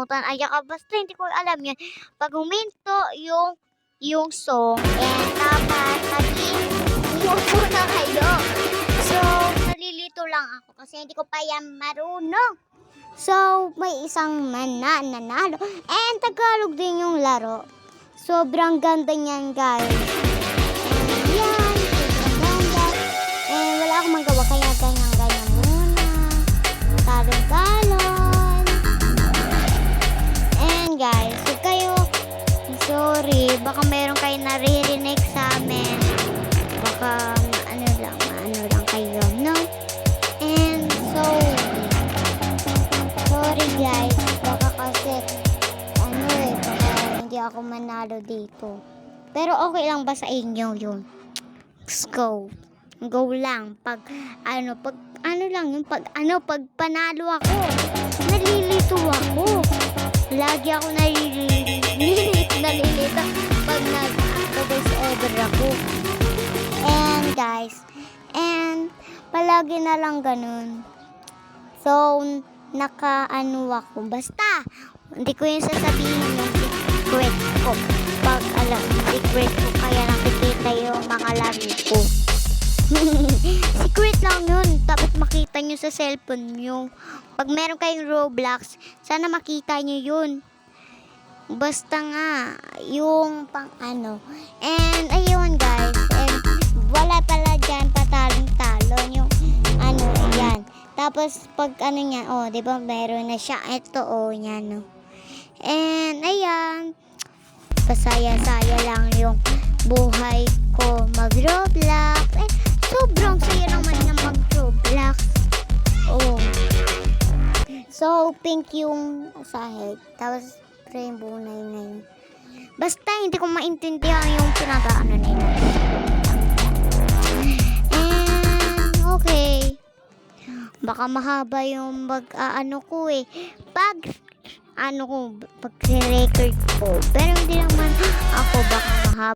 nakalimutan. Ay, basta hindi ko alam yun. Pag huminto yung song, and dapat umupo na kayo. So, nalilito lang ako kasi hindi ko pa yan marunong. So, may isang nanalo. And Tagalog din yung laro. Sobrang ganda niyan, guys. And yan, sobrang ganda. And wala akong magawa kaya ganyan-ganyan muna. Talon-talon. And guys, huwag kayo, sorry, baka meron kayo naririnig sa amin. Baka ano lang kayo, no? And so, sorry guys, baka kasi baka hindi ako manalo dito. Pero okay lang ba sa inyo yun? Let's go. Go lang. Pag panalo ako, nalilito ako. Lagi ako nalilito pag nag-over ako. And guys, palagi na lang ganun. So, ako. Basta, hindi ko yung sasabihin yung secret ko. Pag secret ko, kaya nakikita yung mga laro ko. Secret lang yun. Dapat makita nyo sa cellphone nyo. Pag meron kayong Roblox, sana makita nyo yun. Basta nga, yung And, ayun guys. And, wala pala dyan patalong-talon. Yung, yan. Tapos, pag niya, diba, meron na siya. Ito, yan, no. And, ayan. Pasaya-saya lang yung buhay ko mag-Roblox. Eh, sobrang saya naman na mag-Roblox. So, pink yung sahig. Tapos, rainbow na yun ngayon. Basta, hindi ko maintindihan yung pinag-ano nila. And, okay. Baka mahaba yung ko eh. Pag-record ko. Pero hindi naman ako baka mahaba.